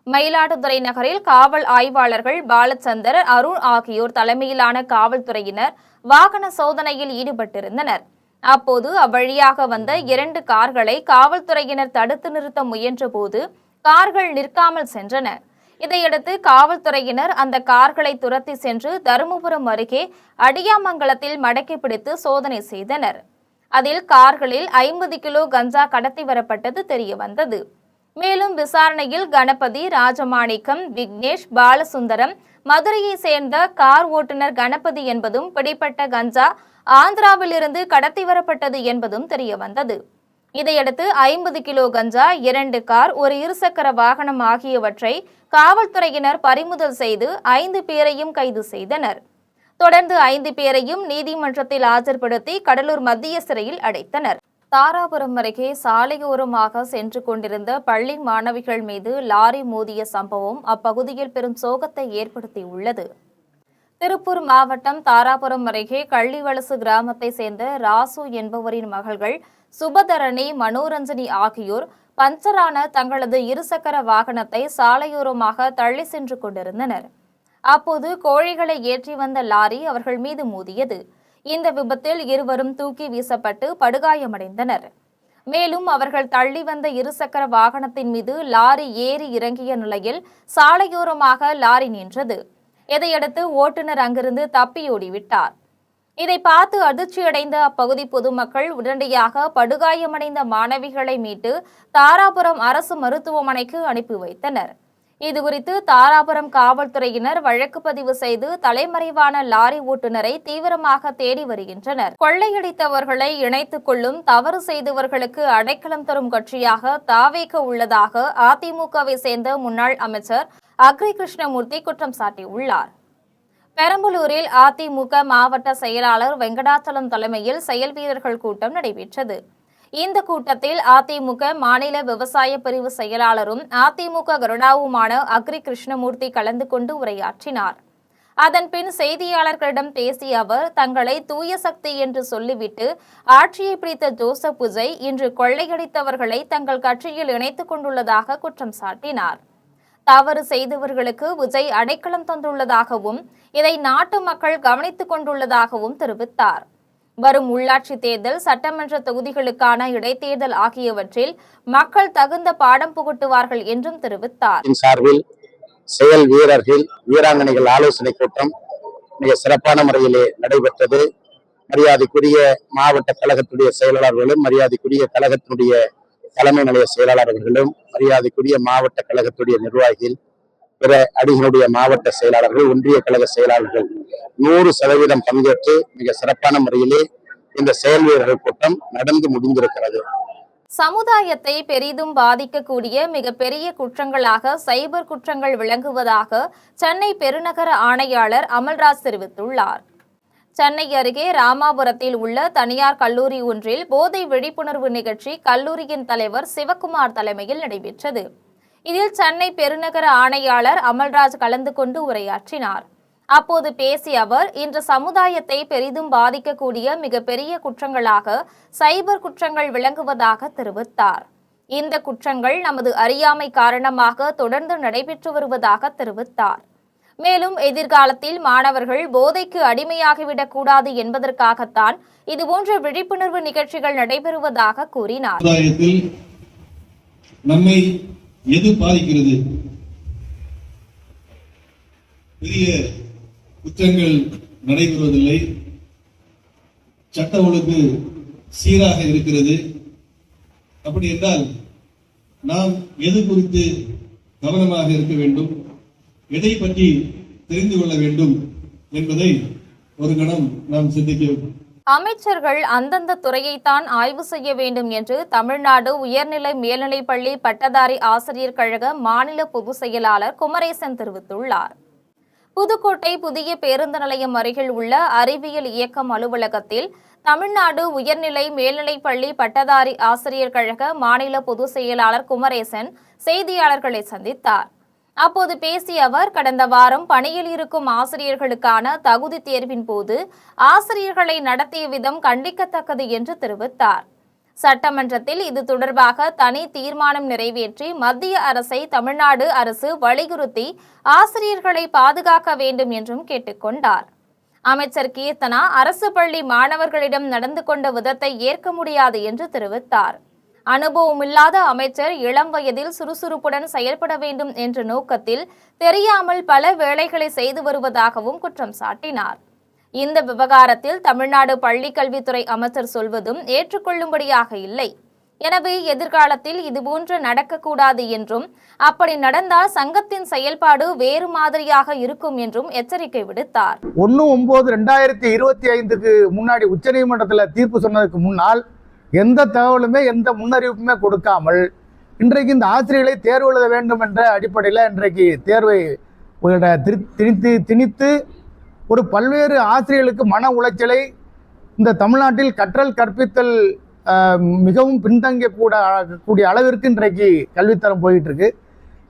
C: மயிலாடுதுறை நகரில் காவல் ஆய்வாளர்கள் பாலச்சந்தர், அருண் ஆகியோர் தலைமையிலான காவல்துறையினர் வாகன சோதனையில் ஈடுபட்டிருந்தனர். அப்போது அவ்வழியாக வந்த 2 கார்களை காவல்துறையினர் தடுத்து நிறுத்த முயன்றபோது கார்கள் நிற்காமல் சென்றன. இதையடுத்து காவல்துறையினர் அந்த கார்களை துரத்தி சென்று தருமபுரம் அருகே அடியாமங்கலத்தில் மடக்கி பிடித்து சோதனை செய்தனர். அதில் கார்களில் 50 கிலோ கஞ்சா கடத்தி வரப்பட்டது தெரியவந்தது. மேலும் விசாரணையில் கணபதி, ராஜமாணிக்கம், விக்னேஷ், பாலசுந்தரம், மதுரையை சேர்ந்த கார் ஓட்டுநர் கணபதி என்பதும் பிடிப்பட்ட கஞ்சா ஆந்திராவிலிருந்து கடத்தி வரப்பட்டது என்பதும் தெரியவந்தது. இதையடுத்து 50 கிலோ கஞ்சா, 2 கார், ஒரு இருசக்கர வாகனம் ஆகியவற்றை காவல்துறையினர் பறிமுதல் செய்து 5 பேரையும் கைது செய்தனர். தொடர்ந்து 5 பேரையும் நீதிமன்றத்தில் ஆஜர்படுத்தி கடலூர் மத்திய சிறையில் அடைத்தனர். தாராபுரம் அருகே சாலையோரமாக சென்று கொண்டிருந்த பள்ளி மாணவிகள் மீது லாரி மோதிய சம்பவம் அப்பகுதியில் பெரும் சோகத்தை ஏற்படுத்தியுள்ளது. திருப்பூர் மாவட்டம் தாராபுரம் அருகே கள்ளிவலசு கிராமத்தை சேர்ந்த ராசு என்பவரின் மகள்கள் சுபதரணி, மனோரஞ்சனி ஆகியோர் பஞ்சரான தங்களது இருசக்கர வாகனத்தை சாலையோரமாக தள்ளி சென்று கொண்டிருந்தனர். அப்போது கோழிகளை ஏற்றி வந்த லாரி அவர்கள் மீது மோதியது. இந்த விபத்தில் இருவரும் தூக்கி வீசப்பட்டு படுகாயமடைந்தனர். மேலும் அவர்கள் தள்ளி வந்த இருசக்கர வாகனத்தின் மீது லாரி ஏறி இறங்கிய நிலையில் சாலையோரமாக லாரி நின்றது. இதையடுத்து ஓட்டுநர் அங்கிருந்து தப்பியோடிவிட்டார். இதை பார்த்து அதிர்ச்சியடைந்த அப்பகுதி பொதுமக்கள் உடனடியாக படுகாயமடைந்த மாணவிகளை மீட்டு தாராபுரம் அரசு மருத்துவமனைக்கு அனுப்பி வைத்தனர். இதுகுறித்து தாராபுரம் காவல்துறையினர் வழக்கு பதிவு செய்து தலைமறைவான லாரி ஓட்டுநரை தீவிரமாக தேடி வருகின்றனர். கொள்ளையடித்தவர்களை இணைத்துக் கொள்ளும் தவறு செய்தவர்களுக்கு அடைக்கலம் தரும் கட்சியாக தாவேக உள்ளதாக அதிமுகவை சேர்ந்த முன்னாள் அமைச்சர் அக்ரி கிருஷ்ணமூர்த்தி குற்றம் சாட்டியுள்ளார். பெரம்பலூரில் அதிமுக மாவட்ட செயலாளர் வெங்கடாச்சலம் தலைமையில் செயல் வீரர்கள் கூட்டம் நடைபெற்றது. இந்த கூட்டத்தில் அதிமுக மாநில விவசாய பிரிவு செயலாளரும் அதிமுக கருடாவுமான அக்ரி கிருஷ்ணமூர்த்தி கலந்து கொண்டு உரையாற்றினார். அதன்பின் செய்தியாளர்களிடம் பேசிய அவர், தங்களை தூய சக்தி என்று சொல்லிவிட்டு ஆட்சியை பிடித்த ஜோசப் விஜய் இன்று கொள்ளையடித்தவர்களை தங்கள் கட்சியில் இணைத்துக் கொண்டுள்ளதாக குற்றம் சாட்டினார். தவறு செய்தவர்களுக்கு விஜய் அடைக்கலம் தந்துள்ளதாகவும் இதை நாட்டு மக்கள் கவனித்துக் கொண்டுள்ளதாகவும் தெரிவித்தார். வரும் உள்ளாட்சி தேர்தல், சட்டமன்ற தொகுதிகளுக்கான இடைத்தேர்தல் ஆகியவற்றில் மக்கள் தகுந்த பாடம் புகட்டுவார்கள் என்றும் தெரிவித்தார்.
D: சார்பில் செயல் வீரர்கள், வீராங்கனைகள் ஆலோசனை கூட்டம் மிக சிறப்பான முறையிலே நடைபெற்றது. மரியாதைக்குரிய மாவட்ட கழகத்துடைய செயலாளர்களும், மரியாதைக்குரிய கழகத்தினுடைய தலைமை நிலைய செயலாளர்களும், மரியாதைக்குரிய மாவட்ட கழகத்துடைய நிர்வாகிகள், பிற அணிகளுடைய மாவட்ட செயலாளர்கள், ஒன்றிய கழக செயலாளர்கள் 100% பங்கேற்று மிக சிறப்பான முறையிலே இந்த செயல் வீரர்கள் கூட்டம் நடந்து முடிந்திருக்கிறது.
C: சமுதாயத்தை பெரிதும் பாதிக்கக்கூடிய மிகப்பெரிய குற்றங்களாக சைபர் குற்றங்கள் விளங்குவதாக சென்னை பெருநகர ஆணையாளர் அமல்ராஜ் தெரிவித்துள்ளார். சென்னை அருகே ராமாபுரத்தில் உள்ள தனியார் கல்லூரி ஒன்றில் போதை விழிப்புணர்வு நிகழ்ச்சி கல்லூரியின் தலைவர் சிவக்குமார் தலைமையில் நடைபெற்றது. இதில் சென்னை பெருநகர ஆணையாளர் அமல்ராஜ் கலந்து கொண்டு உரையாற்றினார். அப்போது பேசிய அவர், இன்று சமுதாயத்தை பெரிதும் பாதிக்கக்கூடிய மிகப்பெரிய குற்றங்களாக சைபர் குற்றங்கள் விளங்குவதாக தெரிவித்தார். இந்த குற்றங்கள் நமது அறியாமை காரணமாக தொடர்ந்து நடைபெற்று வருவதாக தெரிவித்தார். மேலும் எதிர்காலத்தில் மாணவர்கள் போதைக்கு அடிமையாகிவிடக் கூடாது என்பதற்காகத்தான் இதுபோன்ற விழிப்புணர்வு நிகழ்ச்சிகள் நடைபெறுவதாக கூறினார்.
E: நம்மை எது பாதிக்கிறது? பெரிய குற்றங்கள் நடைபெறுவதில்லை, சட்ட ஒழுங்கு சீராக இருக்கிறது. அப்படி என்றால் நாம் எது குறித்து கவனமாக இருக்க வேண்டும், எதை பற்றி தெரிந்து கொள்ள வேண்டும் என்பதை ஒரு கணம் நாம் சிந்திக்க வேண்டும்.
C: அமைச்சர்கள் அந்தந்த துறையைத்தான் ஆய்வு செய்ய வேண்டும் என்று தமிழ்நாடு உயர்நிலை மேல்நிலைப்பள்ளி பட்டதாரி ஆசிரியர் கழக மாநில பொதுச் செயலாளர் குமரேசன் தெரிவித்துள்ளார். புதுக்கோட்டை புதிய பேருந்து நிலையம் அருகில் உள்ள அறிவியல் இயக்கம் அலுவலகத்தில் தமிழ்நாடு உயர்நிலை மேல்நிலைப்பள்ளி பட்டதாரி ஆசிரியர் கழக மாநில பொதுச் செயலாளர் குமரேசன் செய்தியாளர்களை சந்தித்தார். அப்போது பேசிய அவர், கடந்த வாரம் பணியில் இருக்கும் ஆசிரியர்களுக்கான தகுதி தேர்வின் போது ஆசிரியர்களை நடத்திய விதம் கண்டிக்கத்தக்கது என்று தெரிவித்தார். சட்டமன்றத்தில் இது தொடர்பாக தனி தீர்மானம் நிறைவேற்றி மத்திய அரசை தமிழ்நாடு அரசு வலியுறுத்தி ஆசிரியர்களை பாதுகாக்க வேண்டும் என்றும் கேட்டுக்கொண்டார். அமைச்சர் கீர்த்தனா அரசு பள்ளி மாணவர்களிடம் நடந்து கொண்ட விதத்தை ஏற்க முடியாது என்று தெரிவித்தார். அனுபவமில்லாத அமைச்சர் இளம் வயதில் சுறுசுறுப்புடன் செயல்பட வேண்டும் என்ற நோக்கத்தில் தெரியாமல் பல வேலைகளை செய்து வருவதாகவும் குற்றம் சாட்டினார். இந்த விவகாரத்தில் தமிழ்நாடு பள்ளிக்கல்வித்துறை அமைச்சர் சொல்வதும் ஏற்றுக்கொள்ளும்படியாக இல்லை. எனவே எதிர்காலத்தில் இதுபோன்று நடக்கக்கூடாது என்றும், அப்படி நடந்தால் சங்கத்தின் செயல்பாடு வேறு மாதிரியாக இருக்கும் என்றும் எச்சரிக்கை விடுத்தார்.
F: 1/9/2025 முன்னாடி உச்சநீதிமன்றத்தில் தீர்ப்பு சொன்னதுக்கு முன்னால் எந்த தகவலுமே எந்த முன்னறிவிப்புமே கொடுக்காமல் இன்றைக்கு இந்த ஆசிரியர்களை தேர்வு எழுத வேண்டும் என்ற அடிப்படையில் இன்றைக்கு தேர்வை திணித்து ஒரு பல்வேறு ஆசிரியர்களுக்கு மன உளைச்சலை இந்த தமிழ்நாட்டில் கற்றல் கற்பித்தல் மிகவும் பின்தங்கக்கூடிய அளவிற்கு இன்றைக்கு கல்வித்தரம் போயிட்டு இருக்கு.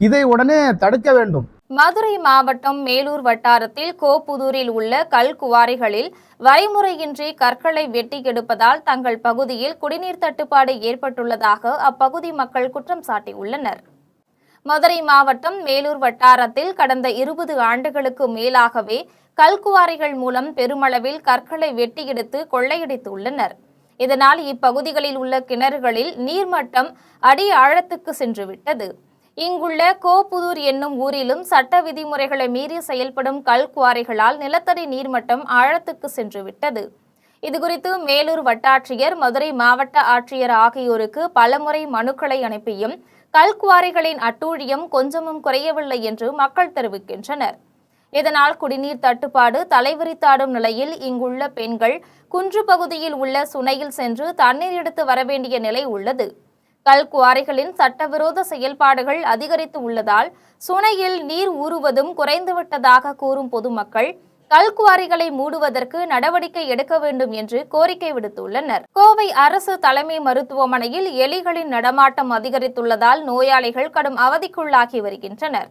F: இதை உடனே தடுக்க வேண்டும்.
C: மதுரை மாவட்டம் மேலூர் வட்டாரத்தில் கோப்புதூரில் உள்ள கல் குவாரிகளில் வரைமுறையின்றி கற்களை வெட்டி எடுப்பதால் தங்கள் பகுதியில் குடிநீர் தட்டுப்பாடு ஏற்பட்டுள்ளதாக அப்பகுதி மக்கள் குற்றம் சாட்டியுள்ளனர். மதுரை மாவட்டம் மேலூர் வட்டாரத்தில் கடந்த 20 ஆண்டுகளுக்கு மேலாகவே கல்குவாரிகள் மூலம் பெருமளவில் கற்களை வெட்டி எடுத்து கொள்ளையடித்துள்ளனர். இதனால் இப்பகுதிகளில் உள்ள கிணறுகளில் நீர்மட்டம் அடி ஆழத்துக்கு சென்றுவிட்டது. இங்குள்ள கோப்புதூர் என்னும் ஊரிலும் சட்ட விதிமுறைகளை மீறி செயல்படும் கல்குவாரிகளால் நிலத்தடி நீர்மட்டம் ஆழத்துக்கு சென்றுவிட்டது. இதுகுறித்து மேலூர் வட்டாட்சியர், மதுரை மாவட்ட ஆட்சியர் ஆகியோருக்கு பலமுறை மனுக்களை அனுப்பியும் கல்குவாரிகளின் அட்டூழியம் கொஞ்சமும் குறையவில்லை என்று மக்கள் தெரிவிக்கின்றனர். இதனால் குடிநீர் தட்டுப்பாடு தலைவிரித்தாடும் நிலையில் இங்குள்ள பெண்கள் குன்று பகுதியில் உள்ள சுனையில் சென்று தண்ணீர் எடுத்து வரவேண்டிய நிலை உள்ளது. கல்குவாரிகளின் சட்டவிரோத செயல்பாடுகள் அதிகரித்து உள்ளதால் சுனையில் நீர் ஊறுவதும் குறைந்துவிட்டதாக கூறும் பொதுமக்கள் கல்குவாரிகளை மூடுவதற்கு நடவடிக்கை எடுக்க வேண்டும் என்று கோரிக்கை விடுத்துள்ளனர். கோவை அரசு தலைமை மருத்துவமனையில் எலிகளின் நடமாட்டம் அதிகரித்துள்ளதால் நோயாளிகள் கடும் அவதிக்குள்ளாகி வருகின்றனர்.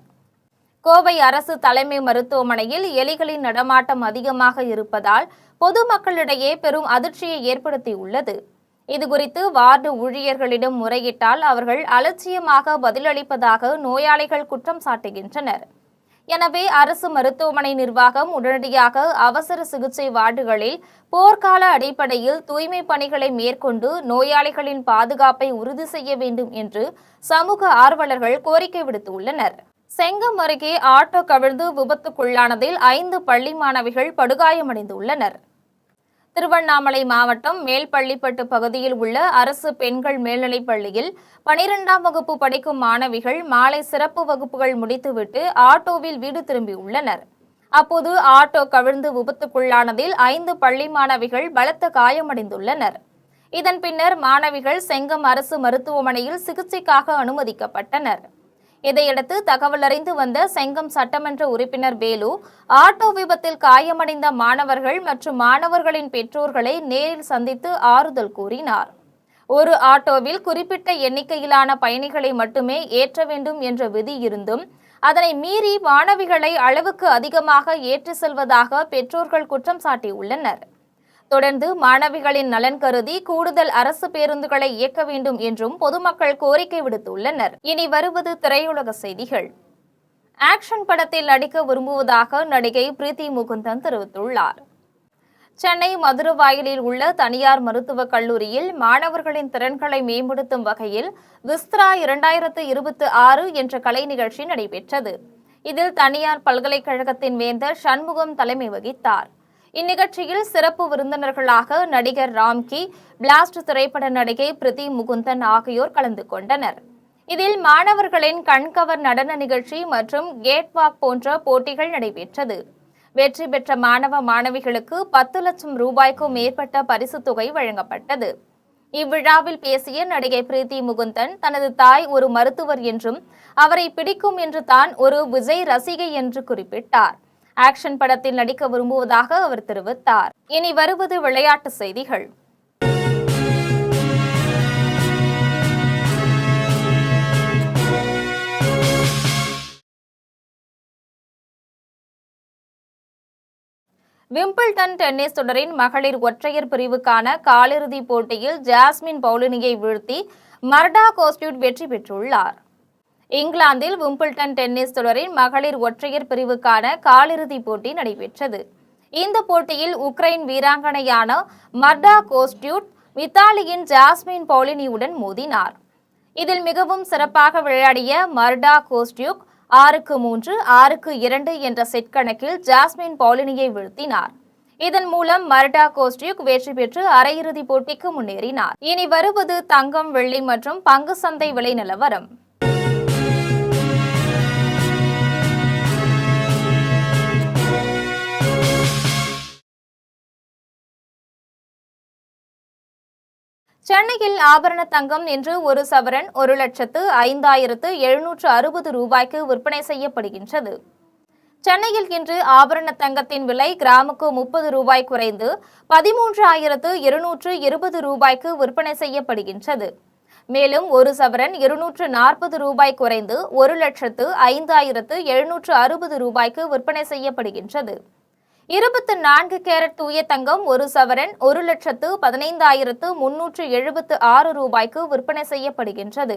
C: கோவை அரசு தலைமை மருத்துவமனையில் எலிகளின் நடமாட்டம் அதிகமாக இருப்பதால் பொதுமக்களிடையே பெரும் அதிர்ச்சியை ஏற்படுத்தியுள்ளது. இதுகுறித்து வார்டு ஊழியர்களிடம் முறையிட்டால் அவர்கள் அலட்சியமாக பதிலளிப்பதாக நோயாளிகள் குற்றம் சாட்டுகின்றனர். எனவே அரசு மருத்துவமனை நிர்வாகம் உடனடியாக அவசர சிகிச்சை வார்டுகளில் போர்க்கால அடிப்படையில் தூய்மை பணிகளை மேற்கொண்டு நோயாளிகளின் பாதுகாப்பை உறுதி செய்ய வேண்டும் என்று சமூக ஆர்வலர்கள் கோரிக்கை விடுத்துள்ளனர். செங்கம் அருகே ஆட்டோ கவிழ்ந்து விபத்துக்குள்ளானதில் 5 பள்ளி மாணவிகள் படுகாயமடைந்துள்ளனர். திருவண்ணாமலை மாவட்டம் மேல்பள்ளிப்பட்டு பகுதியில் உள்ள அரசு பெண்கள் மேல்நிலைப் பள்ளியில் 12ஆம் வகுப்பு படிக்கும் மாணவிகள் மாலை சிறப்பு வகுப்புகள் முடித்துவிட்டு ஆட்டோவில் வீடு திரும்பியுள்ளனர். அப்போது ஆட்டோ கவிழ்ந்து விபத்துக்குள்ளானதில் 5 பள்ளி மாணவிகள் பலத்த காயமடைந்துள்ளனர். இதன் பின்னர் மாணவிகள் செங்கம் அரசு மருத்துவமனையில் சிகிச்சைக்காக அனுமதிக்கப்பட்டனர். இதையடுத்து தகவல் அறிந்து வந்த செங்கம் சட்டமன்ற உறுப்பினர் வேலு ஆட்டோ விபத்தில் காயமடைந்த மாணவர்கள் மற்றும் மாணவர்களின் பெற்றோர்களை நேரில் சந்தித்து ஆறுதல் கூறினார். ஒரு ஆட்டோவில் குறிப்பிட்ட எண்ணிக்கையிலான பயணிகளை மட்டுமே ஏற்ற வேண்டும் என்ற விதி இருந்தும் அதனை மீறி மாணவிகளை அளவுக்கு அதிகமாக ஏற்றி செல்வதாக பெற்றோர்கள் குற்றம் சாட்டியுள்ளனர். தொடர்ந்து மாணவிகளின் நலன் கருதி கூடுதல் அரசு பேருந்துகளை இயக்க வேண்டும் என்றும் பொதுமக்கள் கோரிக்கை விடுத்துள்ளனர். இனி வருவது திரையுலக செய்திகள். ஆக்ஷன் படத்தில் நடிக்க விரும்புவதாக நடிகை பிரீத்தி முகுந்தன் தெரிவித்துள்ளார். சென்னை மதுரவாயலில் உள்ள தனியார் மருத்துவக் கல்லூரியில் மாணவர்களின் திறன்களை மேம்படுத்தும் வகையில் விஸ்த்ரா 2026 என்ற கலை நிகழ்ச்சி நடைபெற்றது. இதில் தனியார் பல்கலைக்கழகத்தின் வேந்தர் சண்முகம் தலைமை வகித்தார். இந்நிகழ்ச்சியில் சிறப்பு விருந்தினர்களாக நடிகர் ராம்கி, பிளாஸ்ட் திரைப்பட நடிகை பிரீத்தி முகுந்தன் ஆகியோர் கலந்து கொண்டனர். இதில் மாணவர்களின் கண்கவர் நடன நிகழ்ச்சி மற்றும் கேட் வாக் போன்ற போட்டிகள் நடைபெற்றது. வெற்றி பெற்ற மாணவ மாணவிகளுக்கு 10 லட்சம் ரூபாய்க்கும் மேற்பட்ட பரிசுத் தொகை வழங்கப்பட்டது. இவ்விழாவில் பேசிய நடிகை பிரீத்தி முகுந்தன் தனது தாய் ஒரு மருத்துவர் என்றும் அவரை பிடிக்கும் என்று தான் ஒரு விஜய் ரசிகை என்று குறிப்பிட்டார். ஆக்ஷன் படத்தில் நடிக்க விரும்புவதாக அவர் தெரிவித்தார். இனி வருவது விளையாட்டு செய்திகள். விம்பிள்டன் டென்னிஸ் தொடரின் மகளிர் ஒற்றையர் பிரிவுக்கான காலிறுதிப் போட்டியில் ஜாஸ்மின் பவுலினியை வீழ்த்தி மர்டா கோஸ்ட்யூட் வெற்றி பெற்றுள்ளார். இங்கிலாந்தில் விம்பிள்டன் டென்னிஸ் தொடரின் மகளிர் ஒற்றையர் பிரிவுக்கான காலிறுதிப் போட்டி நடைபெற்றது. இந்த போட்டியில் உக்ரைன் வீராங்கனையான மர்டா கோஸ்ட்யூட் இத்தாலியின் ஜாஸ்மின் பவுலினியுடன் மோதினார். இதில் மிகவும் சிறப்பாக விளையாடிய மர்டா கோஸ்ட்யூக் 6-3, 6-2 என்ற செட் கணக்கில் ஜாஸ்மின் பவுலினியை வீழ்த்தினார். இதன் மூலம் மர்டா கோஸ்ட்யூக் வெற்றி பெற்று அரையிறுதிப் போட்டிக்கு முன்னேறினார். இனி வருவது தங்கம், வெள்ளி மற்றும் பங்கு சந்தை விலை நிலவரம். சென்னையில் ஆபரண தங்கம் இன்று ஒரு சவரன் 1,05,760 ரூபாய்க்கு விற்பனை செய்யப்படுகின்றது. சென்னையில் இன்று ஆபரண தங்கத்தின் விலை கிராமுக்கு 30 ரூபாய் குறைந்து 13,220 ரூபாய்க்கு விற்பனை செய்யப்படுகின்றது. மேலும் ஒரு சவரன் 240 ரூபாய் குறைந்து 1,05,760 ரூபாய்க்கு விற்பனை செய்யப்படுகின்றது. 24 கேரட் தூய தங்கம் ஒரு சவரன் 1,15,376 ரூபாய்க்கு விற்பனை செய்யப்படுகின்றது.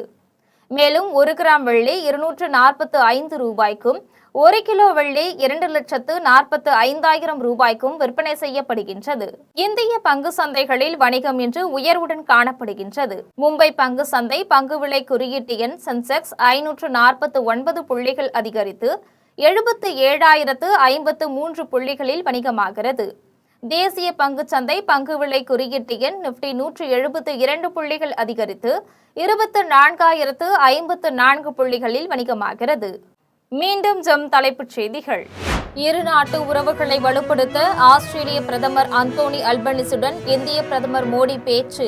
C: மேலும் 1 கிராம் வெள்ளி 245 ரூபாய்க்கும் 1 கிலோ வெள்ளி 2,45,000 ரூபாய்க்கும் விற்பனை செய்யப்படுகின்றது. இந்திய பங்கு சந்தைகளில் வணிகம் இன்று உயர்வுடன் காணப்படுகின்றது. மும்பை பங்கு சந்தை பங்கு விலை குறியீட்டு எண் சென்செக்ஸ் 549 புள்ளிகள் அதிகரித்து 77,053 புள்ளிகளில் வணிகமாகிறது. தேசிய பங்குச்சந்தை பங்கு விலை குறியீட்டு எண் நிப்டி 172 புள்ளிகள் அதிகரித்து 24,054 புள்ளிகளில் வணிகமாகிறது. மீண்டும் தலைப்புச் செய்திகள். இரு நாட்டு உறவுகளை வலுப்படுத்த ஆஸ்திரேலிய பிரதமர் அந்தோனி அல்பனிசுடன் இந்திய பிரதமர் மோடி பேச்சு.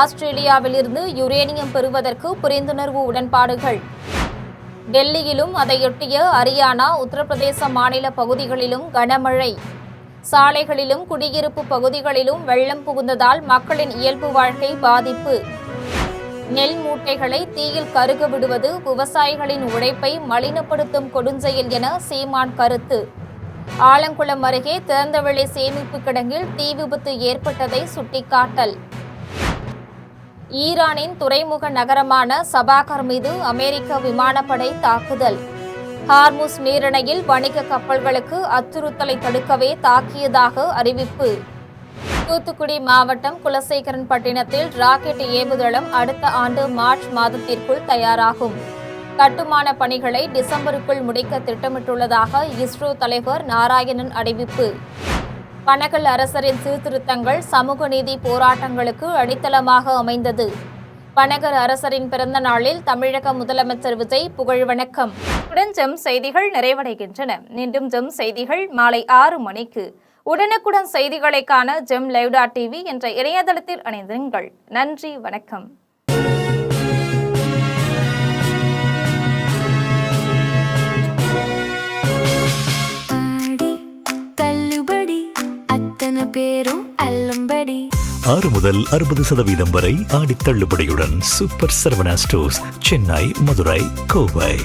C: ஆஸ்திரேலியாவிலிருந்து யுரேனியம் பெறுவதற்கு புரிந்துணர்வு உடன்பாடுகள். டெல்லியிலும் அதையொட்டிய ஹரியானா, உத்தரப்பிரதேச மாநில பகுதிகளிலும் கனமழை. சாலைகளிலும் குடியிருப்பு பகுதிகளிலும் வெள்ளம் புகுந்ததால் மக்களின் இயல்பு வாழ்க்கை பாதிப்பு. நெல் மூட்டைகளை தீயில் கருக விடுவது விவசாயிகளின் உழைப்பை மலினப்படுத்தும் கொடுஞ்செயல் என சீமான் கருத்து. ஆலங்குளம் அருகே திறந்தவெளி சேமிப்பு கிடங்கில் தீ விபத்து ஏற்பட்டதை சுட்டிக்காட்டல். ஈரானின் துறைமுக நகரமான சபாகர் மீது அமெரிக்க விமானப்படை தாக்குதல். ஹார்முஸ் நீரிணையில் வணிக கப்பல்களுக்கு அச்சுறுத்தலை தடுக்கவே தாக்கியதாக அறிவிப்பு. தூத்துக்குடி மாவட்டம் குலசேகரன்பட்டினத்தில் ராக்கெட் ஏவுதளம் அடுத்த ஆண்டு மார்ச் மாதத்திற்குள் தயாராகும். கட்டுமான பணிகளை டிசம்பருக்குள் முடிக்க திட்டமிட்டுள்ளதாக இஸ்ரோ தலைவர் நாராயணன் அறிவிப்பு. பனகல் அரசரின் சீர்திருத்தங்கள் சமூக நீதி போராட்டங்களுக்கு அடித்தளமாக அமைந்தது. பனகர் அரசரின் பிறந்த நாளில் தமிழக முதலமைச்சர் விஜய் புகழ் வணக்கம். உடன் ஜெம் செய்திகள் நிறைவடைகின்றன. மீண்டும் ஜெம் செய்திகள் மாலை 6 மணிக்கு. உடனுக்குடன் செய்திகளை காண GemLive.tv என்ற இணையதளத்தில் இணைந்திருங்கள். நன்றி, வணக்கம்.
A: பேரும் அல்லும்படி
B: 6 முதல் 60% வரை ஆடி தள்ளுபடியுடன் சூப்பர் சரவணா ஸ்டோர்ஸ், சென்னை, மதுரை, கோவை.